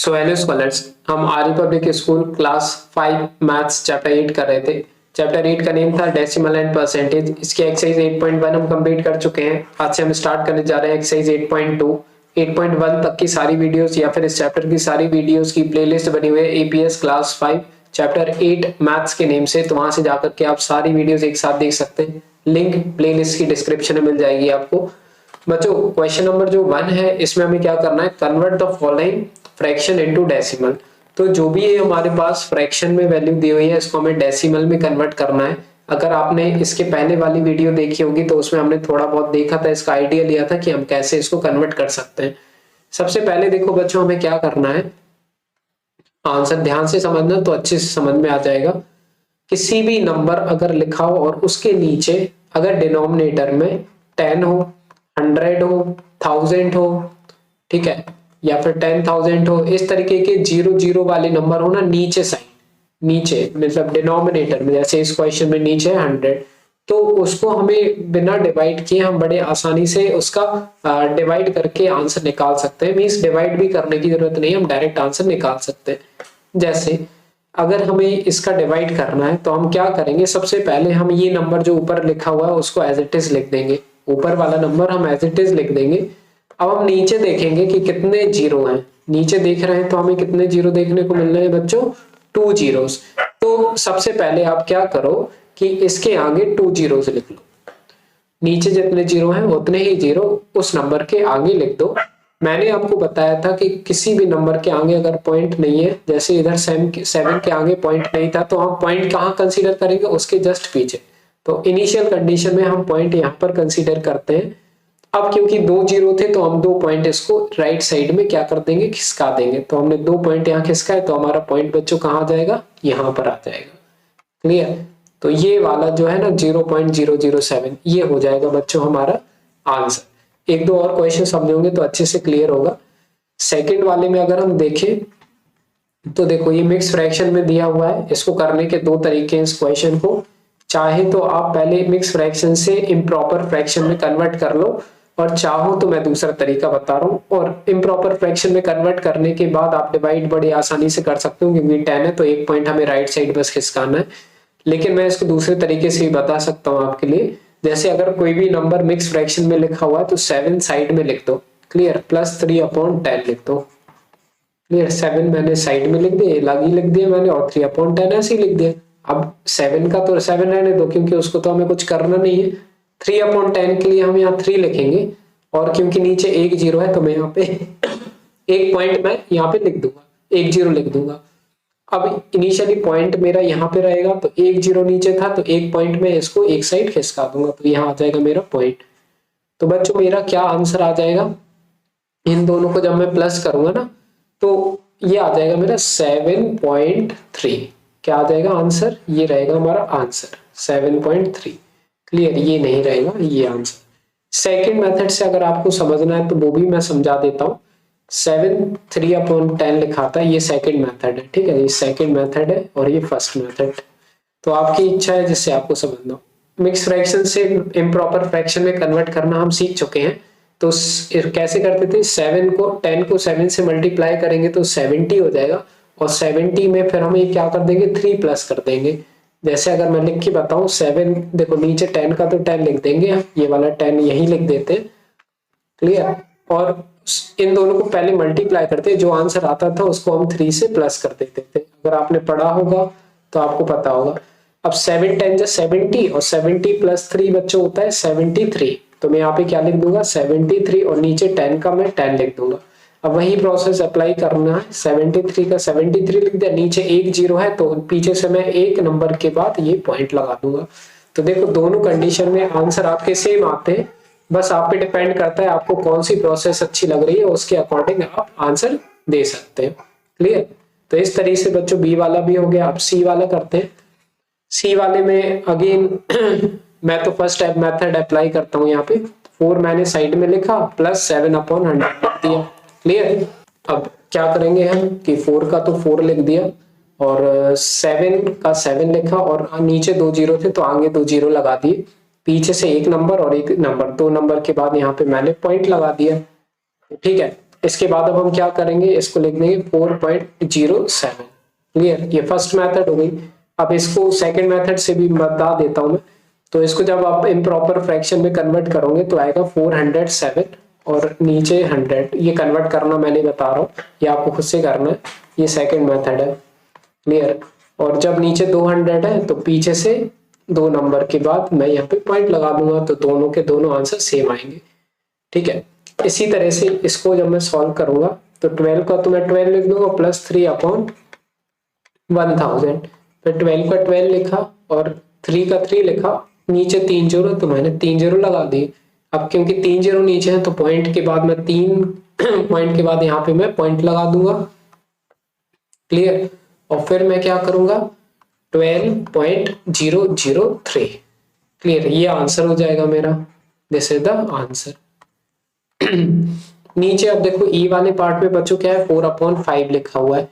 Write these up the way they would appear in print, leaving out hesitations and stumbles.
सो hello scholars, हम Arya public school class 5 maths chapter 8 कर रहे थे। चैप्टर 8 का नेम था डेसिमल एंड परसेंटेज। इसकी एक्सरसाइज 8.1 हम कंप्लीट कर चुके हैं। आज से हम स्टार्ट करने जा रहे हैं एक्सरसाइज 8.2। 8.1 तक की सारी वीडियोस या फिर इस चैप्टर की सारी वीडियोस की प्लेलिस्ट बनी हुई है एपीएस क्लास 5 चैप्टर 8 मैथ्स के नेम से। तो वहां से जाकर के आप सारी वीडियोस एक साथ देख सकते हैं। लिंक प्लेलिस्ट की डिस्क्रिप्शन में मिल जाएगी आपको। बच्चों, क्वेश्चन नंबर जो 1 है, इसमें हमें क्या करना है, convert the following fraction into decimal. तो जो भी ये हमारे पास फ्रैक्शन में वैल्यू दी हुई है, इसको हमें डेसिमल में कन्वर्ट करना है। अगर आपने इसके पहले वाली वीडियो देखी होगी तो उसमें हमने थोड़ा बहुत देखा था, इसका आइडिया लिया था कि हम कैसे इसको कन्वर्ट कर सकते हैं। सबसे पहले देखो बच्चों, हमें क्या करना है, आंसर ध्यान से समझना तो अच्छे से समझ में आ जाएगा। किसी भी नंबर अगर लिखा हो और उसके नीचे अगर डिनोमिनेटर में 10 हो, 100 हो, 1000 हो, ठीक है, या फिर 10,000 हो, इस तरीके के 0 वाले नंबर हो ना नीचे साइड, नीचे मतलब डिनोमिनेटर में, जैसे इस क्वेश्चन में नीचे 100, तो उसको हमें बिना डिवाइड किए हम बड़े आसानी से उसका डिवाइड करके आंसर निकाल सकते हैं। मींस डिवाइड भी करने की जरूरत नहीं, हम डायरेक्ट आंसर निकाल सकते हैं। जैसे अगर हमें इसका डिवाइड करना है तो हम क्या करेंगे, सबसे पहले हम ये नंबर जो ऊपर लिखा हुआ है उसको एज इट इज लिख देंगे। ऊपर वाला नंबर हम एज इट इज लिख देंगे। अब हम नीचे देखेंगे कि कितने जीरो हैं। नीचे देख रहे हैं तो हमें कितने जीरो देखने को मिल रहे हैं बच्चों, 2 जीरोस। तो सबसे पहले आप क्या करो कि इसके आगे 2 जीरोस लिख लो। नीचे जितने जीरो हैं उतने ही जीरो उस नंबर के आगे लिख दो। मैंने आपको बताया था कि किसी भी नंबर के आगे अगर पॉइंट नहीं है, जैसे इधर 7 के आगे पॉइंट नहीं था, तो हम पॉइंट कहाँ कंसीडर करेंगे, उसके जस्ट पीछे। तो इनिशियल कंडीशन में हम पॉइंट यहाँ पर कंसीडर करते हैं। अब क्योंकि 2 जीरो थे तो हम 2 पॉइंट इसको राइट साइड में क्या कर देंगे, खिसका देंगे। तो हमने 2 पॉइंट यहाँ खिसकाए तो हमारा पॉइंट बच्चों कहाँ आ जाएगा, यहाँ पर आ जाएगा। क्लियर? तो ये वाला जो है ना 0.007, ये हो जाएगा बच्चों हमारा आंसर। एक दो और क्वेश्चन समझोगे तो अच्छे से क्लियर होगा। सेकंड वाले में अगर हम देखें तो देखो, ये मिक्स फ्रैक्शन में दिया हुआ है। इसको करने के 2 तरीके हैं इस क्वेश्चन को। चाहे तो आप पहले मिक्स फ्रैक्शन से इम्प्रॉपर फ्रैक्शन में कन्वर्ट कर लो, और चाहो तो मैं दूसरा तरीका बता रहा हूँ। और इम्प्रॉपर फ्रैक्शन में कन्वर्ट करने के बाद आप डिवाइड बड़ी आसानी से कर सकते हो, क्योंकि 10 है तो एक पॉइंट हमें राइट साइड बस खिसकाना है। लेकिन मैं इसको दूसरे तरीके से भी बता सकता हूँ आपके लिए। जैसे अगर कोई भी नंबर मिक्स फ्रैक्शन में लिखा हुआ है तो 7 साइड में लिख दो। क्लियर? +3/10 लिख दो। क्लियर? 7 मैंने साइड में लिख दिया, लागी लिख दिया मैंने, और 3/10 ऐसे ही लिख दिया। अब 7 का तो 7 रहने दो, क्योंकि उसको तो हमें कुछ करना नहीं है। 3/10 के लिए हम यहाँ 3 लिखेंगे, और क्योंकि नीचे एक जीरो है तो मैं यहाँ पे एक पॉइंट मैं यहाँ पे लिख दूंगा, एक जीरो लिख दूंगा। अब इनिशियली पॉइंट मेरा यहाँ पे रहेगा, तो एक जीरो नीचे था तो एक पॉइंट में इसको एक साइड खिसका दूंगा, तो यहाँ आ जाएगा मेरा पॉइंट। तो बच्चों मेरा क्या आंसर आ जाएगा, इन दोनों को जब मैं प्लस करूंगा ना तो ये आ जाएगा मेरा 7.3। क्या आ जाएगा आंसर, ये रहेगा हमारा आंसर 7.3। क्लियर? ये नहीं रहेगा ये आंसर। सेकंड मेथड से अगर आपको समझना है तो वो भी मैं समझा देता हूँ। 7 3/10 लिखा था, ये सेकंड मेथड है। ठीक है, ये सेकंड मेथड है और ये फर्स्ट मेथड। तो आपकी इच्छा है जिससे आपको समझना हो। मिक्स फ्रैक्शन से इम्प्रॉपर फ्रैक्शन में कन्वर्ट करना हम सीख चुके हैं। तो कैसे करते थे, 10 को 7 से मल्टीप्लाई करेंगे तो 70 हो जाएगा, और 70 में फिर हम ये क्या कर देंगे, 3 प्लस कर देंगे। जैसे अगर मैं लिख के बताऊं, 7 देखो नीचे 10 का तो 10 लिख देंगे, ये वाला 10 यही लिख देते हैं। क्लियर? और इन दोनों को पहले मल्टीप्लाई करते, जो आंसर आता था उसको हम 3 से प्लस कर देते थे। अगर आपने पढ़ा होगा तो आपको पता होगा। अब 7 10 70, और 70 + 3 बच्चों होता है 73। तो मैं यहाँ पे क्या लिख दूंगा, 73, और नीचे 10 का मैं 10 लिख दूंगा। अब वही प्रोसेस अप्लाई करना है। 73 का 73 लिख दिया, नीचे एक जीरो है तो पीछे से मैं एक नंबर के बाद ये पॉइंट लगा दूंगा। तो देखो दोनों कंडीशन में आंसर आपके सेम आते हैं। बस आप पे डिपेंड करता है आपको कौन सी प्रोसेस अच्छी लग रही है, उसके अकॉर्डिंग आप आंसर दे सकते हैं। क्लियर? तो इस तरीके से बच्चों बी वाला भी हो गया। अब सी वाला करते हैं। सी वाले में अगेन मैं तो फर्स्ट मेथड अप्लाई करता हूँ। यहाँ पे 4 मैंने साइड में लिखा, +7/100 लिख दिया। क्लियर? अब क्या करेंगे हम कि 4 का तो 4 लिख दिया, और 7 का 7 लिखा, और नीचे 2 जीरो थे तो आगे 2 जीरो लगा दिए। पीछे से एक नंबर और एक नंबर, 2 नंबर के बाद यहाँ पे मैंने पॉइंट लगा दिया। ठीक है, इसके बाद अब हम क्या करेंगे, इसको लिख देंगे 4.07। क्लियर, ये फर्स्ट मेथड हो गई। अब इसको सेकंड मेथड से भी बता देता हूं मैं। तो इसको जब आप इम्प्रॉपर फ्रैक्शन में कन्वर्ट करोगे तो आएगा 407 और नीचे 100। ये कन्वर्ट करना मैंने बता रहा हूँ, ये आपको खुद से करना है, ये सेकंड मेथड है। क्लियर, और जब नीचे 200 है तो पीछे से 2 नंबर के बाद मैं यहाँ पे पॉइंट लगा दूंगा, तो दोनों के दोनों आंसर सेम आएंगे। ठीक है, इसी तरह से इसको जब मैं सॉल्व करूंगा तो 12 का तो मैं 12 लिख दूंगा प्लस 3/1000, फिर 12 का 12 लिखा और 3 का 3 लिखा, नीचे 3 जीरो तो मैंने 3 जीरो लगा दिए। अब क्योंकि 3 जीरो नीचे है तो पॉइंट के बाद मैं 3 पॉइंट के बाद यहाँ पे मैं पॉइंट लगा दूंगा। क्लियर, और फिर मैं क्या करूंगा 12.003। क्लियर, ये आंसर हो जाएगा मेरा, दिस इज द आंसर। नीचे अब देखो ई वाले पार्ट में बच्चों क्या है 4/5 लिखा हुआ है।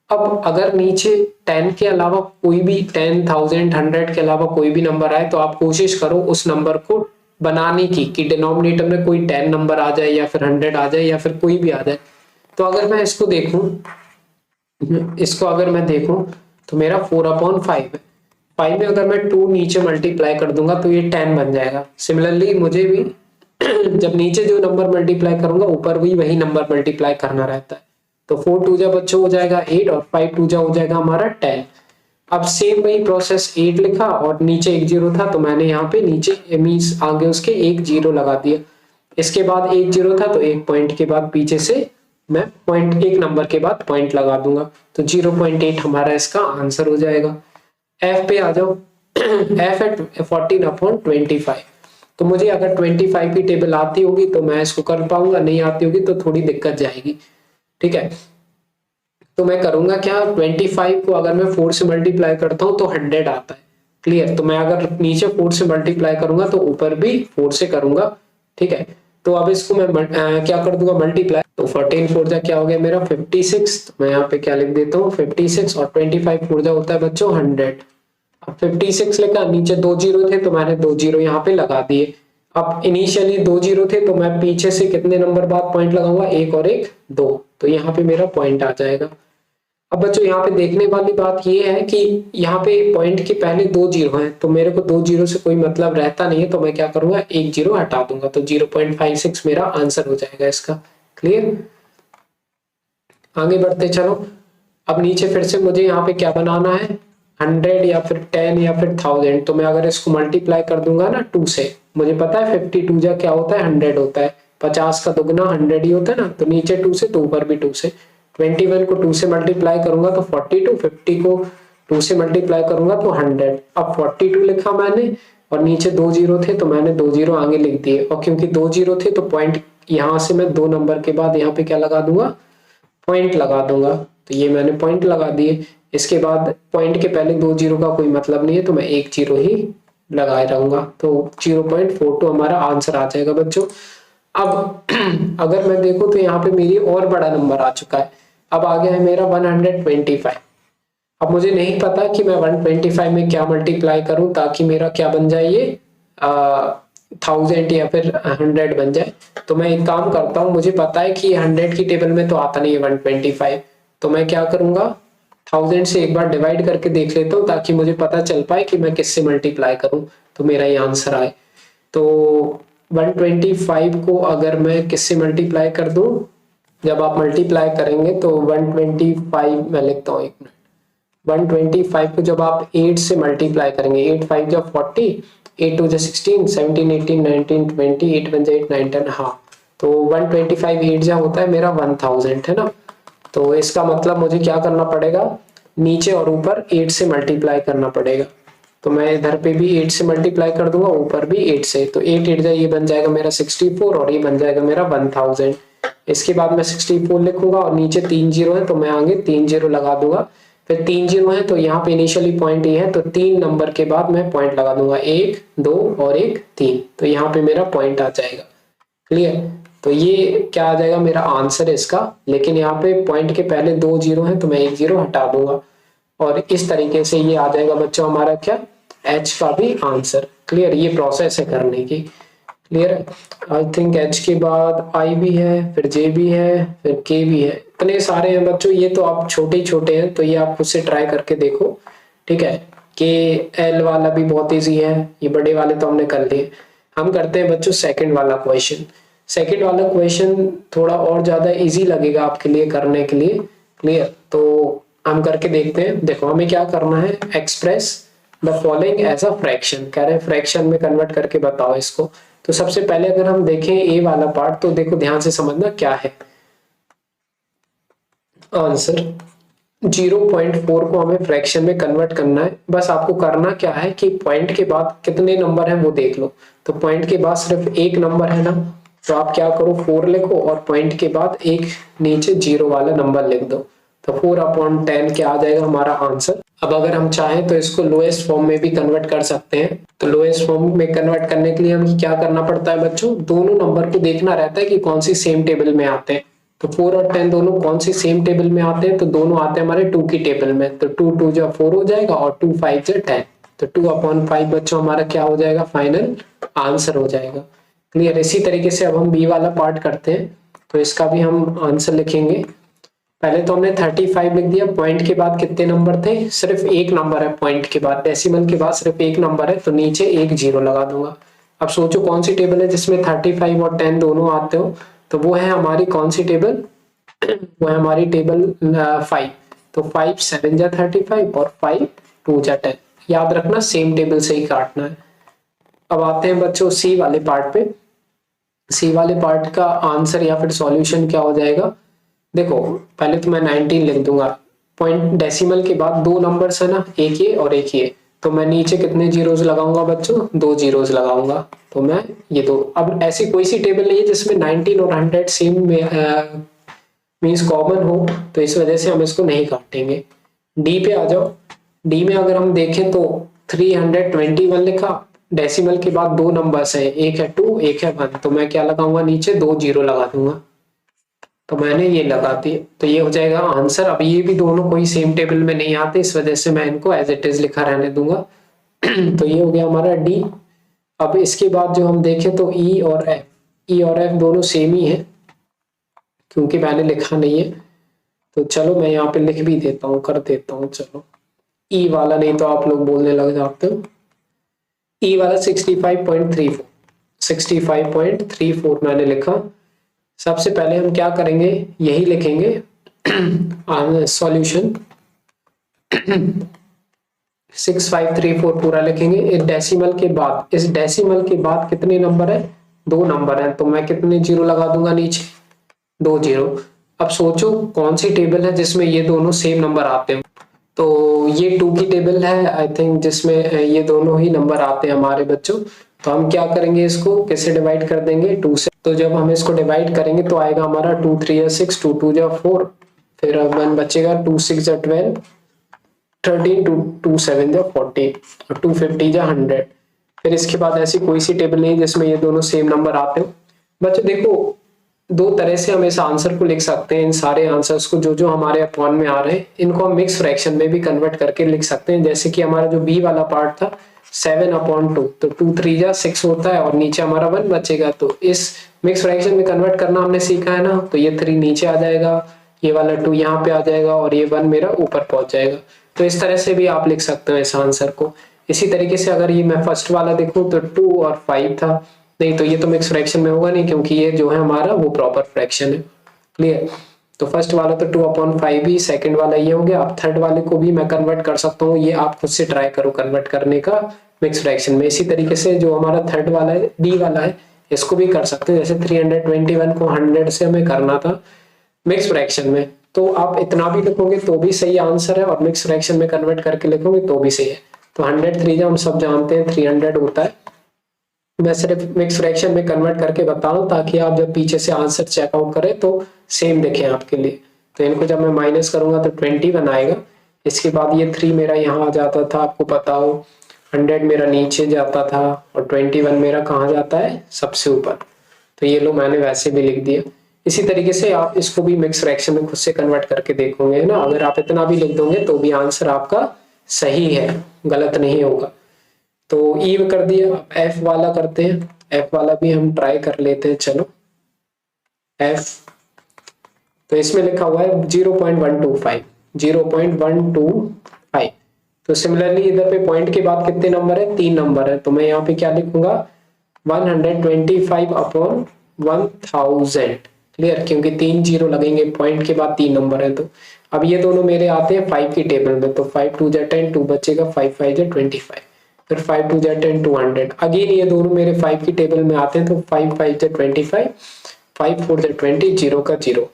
अब अगर नीचे 10 के अलावा कोई भी 10,000 100 के अलावा कोई भी नंबर आए तो आप कोशिश करो उस नंबर को बनाने की कि डिनोमिनेटर में कोई 10 नंबर आ जाए या फिर 100 आ जाए या फिर कोई भी आ जाए। तो अगर मैं इसको देखूं, इसको अगर मैं देखूं तो मेरा 4/5 है। 5 में अगर मैं 2 नीचे मल्टीप्लाई कर दूंगा तो ये 10 बन जाएगा। सिमिलरली मुझे भी जब नीचे जो नंबर मल्टीप्लाई करूंगा ऊपर भी वही नंबर मल्टीप्लाई करना रहता है। तो 4 2 जा बच्चों हो जाएगा 8 और 5 2 जा हो जाएगा हमारा 10। अब सेम वही प्रोसेस 8 लिखा और नीचे एक जीरो था तो मैंने यहाँ पे नीचे मींस आगे उसके एक जीरो लगा दिया। इसके बाद एक जीरो था तो एक पॉइंट के बाद पीछे से मैं पॉइंट एक नंबर के बाद पॉइंट लगा दूंगा, तो 0.8 हमारा इसका आंसर हो जाएगा। एफ पे आ जाओ। F at 14/25। तो मुझे अगर 25 की टेबल आती होगी तो मैं इसको कर पाऊंगा, नहीं आती होगी तो थोड़ी दिक्कत जाएगी। ठीक है, तो मैं करूंगा क्या 25 को अगर मैं 4 से मल्टीप्लाई करता हूं तो 100 आता है। क्लियर, तो मैं अगर नीचे 4 से मल्टीप्लाई करूंगा तो ऊपर भी 4 से करूंगा। ठीक है, तो अब इसको मैं क्या कर दूंगा मल्टीप्लाई, तो 14 4 जा क्या हो गया मेरा 56। तो मैं यहाँ पे क्या लिख देता हूँ 56 और 25 4 जा होता है बच्चों 100। अब 56 लिखा, नीचे 2 जीरो थे तो मैंने 2 जीरो यहाँ पे लगा दिए। अब इनिशियली 2 जीरो थे तो मैं पीछे से कितने नंबर बाद पॉइंट लगाऊंगा, एक और एक 2, तो यहाँ पे मेरा पॉइंट आ जाएगा। अब बच्चों यहाँ पे देखने वाली बात ये है कि यहाँ पे पॉइंट के पहले 2 जीरो हैं तो मेरे को 2 जीरो से कोई मतलब रहता नहीं है, तो मैं क्या करूंगा एक जीरो हटा दूंगा, तो 0.56 मेरा आंसर हो जाएगा इसका। क्लियर, आगे बढ़ते चलो। अब नीचे फिर से मुझे यहाँ पे क्या बनाना है 100 या फिर 10 या फिर 1000। तो मैं अगर इसको मल्टीप्लाई कर दूंगा ना 2 से, मुझे पता है 52 जा क्या होता है 100 होता है, 50 का दुगना 100 ही होता है ना, तो नीचे 2 से तो ऊपर भी 2 से। 21 को 2 से मल्टीप्लाई करूंगा तो 42, 50 को 2 से मल्टीप्लाई करूंगा तो 100। अब 42 लिखा मैंने और नीचे 2 जीरो थे तो मैंने 2 जीरो आगे लिख दिए, और क्योंकि 2 जीरो थे तो पॉइंट यहाँ से मैं 2 नंबर के बाद यहाँ पे क्या लगा दूंगा पॉइंट लगा दूंगा, तो ये मैंने पॉइंट लगा दिए। इसके बाद पॉइंट के पहले 2 जीरो का कोई मतलब नहीं है तो मैं एक जीरो ही लगाए रहूंगा, तो 0.42 हमारा आंसर आ जाएगा बच्चों। अब अगर मैं देखूं तो यहाँ पे मेरी और बड़ा नंबर आ चुका है, अब आ गया है मेरा 125। अब मुझे नहीं पता कि मैं 125 में क्या मल्टीप्लाई करूं ताकि मेरा क्या बन जाए ये 1000 या फिर 100 बन जाए। तो मैं एक काम करता हूं, मुझे पता है कि 100 की टेबल में तो आता नहीं है 125, तो मैं क्या करूंगा 1000 से एक बार डिवाइड करके देख लेता हूँ ताकि मुझे पता चल पाए कि मैं किससे मल्टीप्लाई करूं तो मेरा ये आंसर आए। तो 125 को अगर मैं किससे मल्टीप्लाई कर दूं, जब आप मल्टीप्लाई करेंगे तो 125 मैं लिखता हूँ 1 मिनट। 125 को जब आप 8 से मल्टीप्लाई करेंगे, 8 5 जा 40, 8 2 जा 16, 17 18 19 20, 8 1 जा 8 9 10, हाँ तो 125 8 जा होता है मेरा 1000 है ना। तो इसका मतलब मुझे क्या करना पड़ेगा नीचे और ऊपर 8 से मल्टीप्लाई करना पड़ेगा, तो मैं इधर पे भी 8 से मल्टीप्लाई कर दूंगा ऊपर भी 8 से, तो 8 8 जा ये बन जाएगा मेरा 64 और ये बन जाएगा मेरा 1000। इसके बाद मैं 64 लिखूंगा और नीचे 3 जीरो है तो मैं आगे 3 जीरो लगा दूंगा, फिर 3 जीरो है तो यहाँ पे इनिशियली पॉइंट ये है तो 3 नंबर के बाद मैं पॉइंट लगा दूंगा 1 2 और 1 3, तो यहाँ पे मेरा पॉइंट आ जाएगा। क्लियर, तो ये क्या आ जाएगा मेरा आंसर है इसका, लेकिन यहाँ पे पॉइंट के पहले 2 जीरो है तो मैं 1 जीरो हटा दूंगा और इस तरीके से ये आ जाएगा बच्चों हमारा क्या एच का भी आंसर। क्लियर, ये प्रोसेस है करने की। क्लियर है। आई थिंक एच के बाद आई भी है, फिर जे भी है, फिर के भी है, इतने सारे हैं बच्चों। ये तो आप छोटे ही छोटे हैं, तो ये आप खुद से ट्राई करके देखो, ठीक है। के एल वाला भी बहुत इजी है, ये बड़े वाले तो हमने कर लिए। हम करते हैं बच्चों सेकंड वाला क्वेश्चन। सेकंड वाला क्वेश्चन थोड़ा और ज्यादा इजी लगेगा आपके लिए करने के लिए, क्लियर। तो हम करके देखते हैं। देखो हमें क्या करना है, express the following as a fraction, कह रहे हैं फ्रैक्शन में कन्वर्ट करके बताओ इसको। तो सबसे पहले अगर हम देखें ए वाला पार्ट, तो देखो ध्यान से समझना क्या है आंसर। 0.4 को हमें फ्रैक्शन में कन्वर्ट करना है। बस आपको करना क्या है कि पॉइंट के बाद कितने नंबर हैं वो देख लो। तो पॉइंट के बाद सिर्फ एक नंबर है ना, तो आप क्या करो 4 लिखो और पॉइंट के बाद एक नीचे 0 वाला नंबर लिख दो। तो 4/10 क्या आ जाएगा हमारा आंसर। अब अगर हम चाहें तो इसको लोएस्ट फॉर्म में भी कन्वर्ट कर सकते हैं। तो लोएस्ट फॉर्म में कन्वर्ट करने के लिए हमें क्या करना पड़ता है बच्चों, दोनों नंबर को देखना रहता है कि कौन सी सेम टेबल में आते हैं। तो 4 और 10 दोनों कौन सी सेम टेबल में आते हैं, तो दोनों आते हैं हमारे 2 की टेबल में। तो 2 2 जा 4 हो जाएगा और 2 5 जा 10। तो 2/5 बच्चों हमारा क्या हो जाएगा, फाइनल आंसर हो जाएगा। क्लियर। इसी तरीके से अब हम बी वाला पार्ट करते हैं। तो इसका भी हम आंसर लिखेंगे। पहले तो हमने 35 लिख दिया। पॉइंट के बाद कितने नंबर थे, सिर्फ एक नंबर है पॉइंट के बाद, डेसिमल के बाद सिर्फ एक नंबर है, तो नीचे एक 0 लगा दूंगा। अब सोचो कौन सी टेबल है जिसमें 35 और 10 दोनों आते हो, तो वो है हमारी कौन सी टेबल, वो है हमारी टेबल 5। तो 5 7 जा 35 और 5 2 जा 10। याद रखना सेम टेबल से ही काटना है। अब आते हैं बच्चों सी वाले पार्ट पे। सी वाले पार्ट का आंसर या फिर सॉल्यूशन क्या हो जाएगा, देखो पहले तो मैं 19 लिख दूंगा। पॉइंट डेसिमल के बाद दो नंबर्स है ना, एक ये और एक ये, तो मैं नीचे कितने जीरोस लगाऊंगा बच्चों, 2 जीरोस लगाऊंगा। तो मैं ये दो, अब ऐसी कोई सी टेबल नहीं है जिसमें 19 और 100 सेम मीन्स कॉमन हो, तो इस वजह से हम इसको नहीं काटेंगे। डी पे आ जाओ। डी में अगर हम देखें तो 321 लिखा, डेसिमल के बाद दो नंबर्स है, एक है 2 एक है 1, तो मैं क्या लगाऊंगा नीचे 2 जीरो लगा दूंगा। तो मैंने ये लगा दी, तो ये हो जाएगा आंसर। अब ये भी दोनों कोई सेम टेबल में नहीं आते, इस वजह से मैं इनको एज इट इज लिखा रहने दूंगा। तो ये हो गया हमारा डी। अब इसके बाद जो हम देखें तो ई और एफ, ई और एफ दोनों सेम ही है, क्योंकि मैंने लिखा नहीं है। तो चलो मैं यहाँ पे लिख भी देता हूँ, कर देता हूँ। चलो ई वाला, नहीं तो आप लोग बोलने लग जाते हो। ई वाला 65.34, 65.34 मैंने लिखा। सबसे पहले हम क्या करेंगे, यही लिखेंगे सॉल्यूशन 6534 पूरा लिखेंगे। इस डेसिमल के बाद, इस डेसिमल के बाद कितने नंबर है, दो नंबर है, तो मैं कितने जीरो लगा दूंगा नीचे, 2 जीरो। अब सोचो कौन सी टेबल है जिसमें ये दोनों सेम नंबर आते हैं, तो ये 2 की टेबल है आई थिंक, जिसमें ये दोनों ही नंबर आते हैं हमारे बच्चों। तो हम क्या करेंगे, इसको कैसे डिवाइड कर देंगे, 2 से। तो जब हम इसको डिवाइड करेंगे तो आएगा हमारा 2 3 या 6, 2 2 जा 4, फिर 1 बचेगा, 2 6 जा 12, 13, 2 7 जा 14 और 2 50 जा 100। फिर इसके बाद ऐसी कोई सी टेबल नहीं जिसमें ये दोनों सेम नंबर आते हो। बच्चों देखो दो तरह से हम इस आंसर को लिख सकते हैं, इन सारे आंसर्स को जो जो हमारे अपॉन में आ रहे हैं, इनको हम मिक्स फ्रैक्शन में भी कन्वर्ट करके लिख सकते हैं। जैसे कि हमारा जो बी वाला पार्ट था 7/2, तो 2 3 जा 6 होता है और नीचे हमारा 1 बचेगा। तो इस मिक्स फ्रैक्शन में कन्वर्ट करना हमने सीखा है ना, तो ये 3 नीचे आ जाएगा, ये वाला 2 यहाँ पे आ जाएगा और ये 1 मेरा ऊपर पहुंच जाएगा। तो इस तरह से भी आप लिख सकते हो इस आंसर को। इसी तरीके से अगर ये मैं फर्स्ट वाला देखूं तो 2 और 5 था, नहीं तो ये तो मिक्स फ्रैक्शन में होगा नहीं, क्योंकि ये जो है हमारा वो प्रॉपर फ्रैक्शन है। क्लियर। तो फर्स्ट वाला तो 2/5 ही, सेकंड वाला ये हो गया। अब थर्ड वाले को भी मैं कन्वर्ट कर सकता हूँ, ये आप खुद से ट्राई करो कन्वर्ट करने का मिक्स फ्रैक्शन में। इसी तरीके से जो हमारा थर्ड वाला है, डी वाला है, इसको भी कर सकते हैं। जैसे 321 को 100 से हमें करना था मिक्स फ्रैक्शन में, तो आप इतना भी लिखोगे तो भी सही आंसर है, और मिक्स फ्रैक्शन में कन्वर्ट करके लिखोगे तो भी सही है। तो 100 3 हम सब जानते हैं 300 होता है। मैं सिर्फ मिक्स फ्रैक्शन में कन्वर्ट करके बता रहा हूँ ताकि आप जब पीछे से आंसर चेकआउट करें तो सेम दिखे आपके लिए। तो इनको जब मैं माइनस करूंगा तो 21 आएगा। इसके बाद ये 3 मेरा यहाँ आ जाता था, आपको पता हो 100 मेरा नीचे जाता था और 21 मेरा कहाँ जाता है, सबसे ऊपर। तो ये लो मैंने वैसे भी लिख दिया। इसी तरीके से आप इसको भी मिक्स फ्रैक्शन में खुद से कन्वर्ट करके देखोगे ना, अगर आप इतना भी लिख दोगे तो भी आंसर आपका सही है, गलत नहीं होगा। तो ई कर दिया। अब एफ वाला करते हैं। एफ वाला भी हम ट्राई कर लेते हैं। चलो एफ, तो इसमें लिखा हुआ है 0.125, 0.125। तो सिमिलरली इधर पे पॉइंट के बाद कितने नंबर है, 3 नंबर है, तो मैं यहाँ पे क्या लिखूंगा 125 अपॉन 1000। क्लियर, क्योंकि 3 जीरो लगेंगे, पॉइंट के बाद 3 नंबर है। तो अब ये दोनों मेरे आते हैं 5 की टेबल में, तो 5 2 जा 10, 2 बचेगा, 5 5 जा 25, फिर 5 2 जा 10, 200। अगेन ये दोनों मेरे 5 की टेबल में आते हैं, तो 5 5 जा 25, 5 4 जा 20, 0 का 0।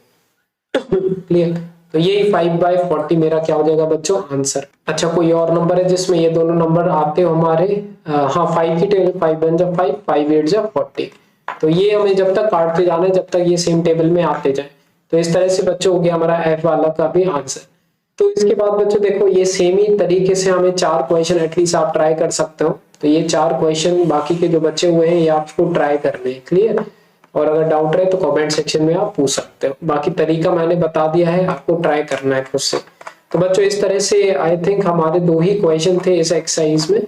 क्लियर, तो यही 5/40 मेरा क्या हो जाएगा बच्चों, आंसर। अच्छा, कोई और नंबर है जिसमें ये दोनों नंबर आते हो हमारे, हाँ 5 की टेबल, 5 1 जा 5, 5 8 जा 40। तो ये हमें जब तक काटते जाना है, जब तक ये सेम टेबल में आते जाए। तो इस तरह से बच्चों हो गया हमारा एफ वाला का भी आंसर। तो इसके बाद बच्चों देखो, ये सेम ही तरीके से हमें 4 क्वेश्चन एटलीस्ट आप ट्राई कर सकते हो। तो ये 4 क्वेश्चन बाकी के जो बच्चे हुए हैं ये आपको ट्राई करने हैं। क्लियर, और अगर डाउट रहे तो कमेंट सेक्शन में आप पूछ सकते हो। बाकी तरीका मैंने बता दिया है, आपको ट्राई करना है खुद से। तो बच्चों इस तरह से आई थिंक हमारे 2 ही क्वेश्चन थे इस एक्सरसाइज में।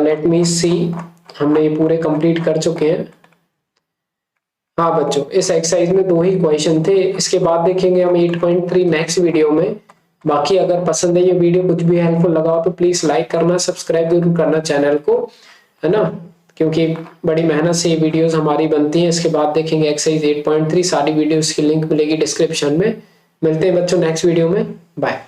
लेट मी सी, हमने ये पूरे कंप्लीट कर चुके हैं। हाँ बच्चों, इस एक्सरसाइज में 2 ही क्वेश्चन थे। इसके बाद देखेंगे हम 8.3 नेक्स्ट वीडियो में। बाकी अगर पसंद है ये वीडियो, कुछ भी हेल्पफुल लगा हो तो प्लीज लाइक करना, सब्सक्राइब जरूर करना चैनल को, है ना, क्योंकि बड़ी मेहनत से ये वीडियोस हमारी बनती हैं। इसके बाद देखेंगे एक्सरसाइज 8.3, सारी वीडियोस की लिंक मिलेगी डिस्क्रिप्शन में। मिलते हैं बच्चों नेक्स्ट वीडियो में, बाय।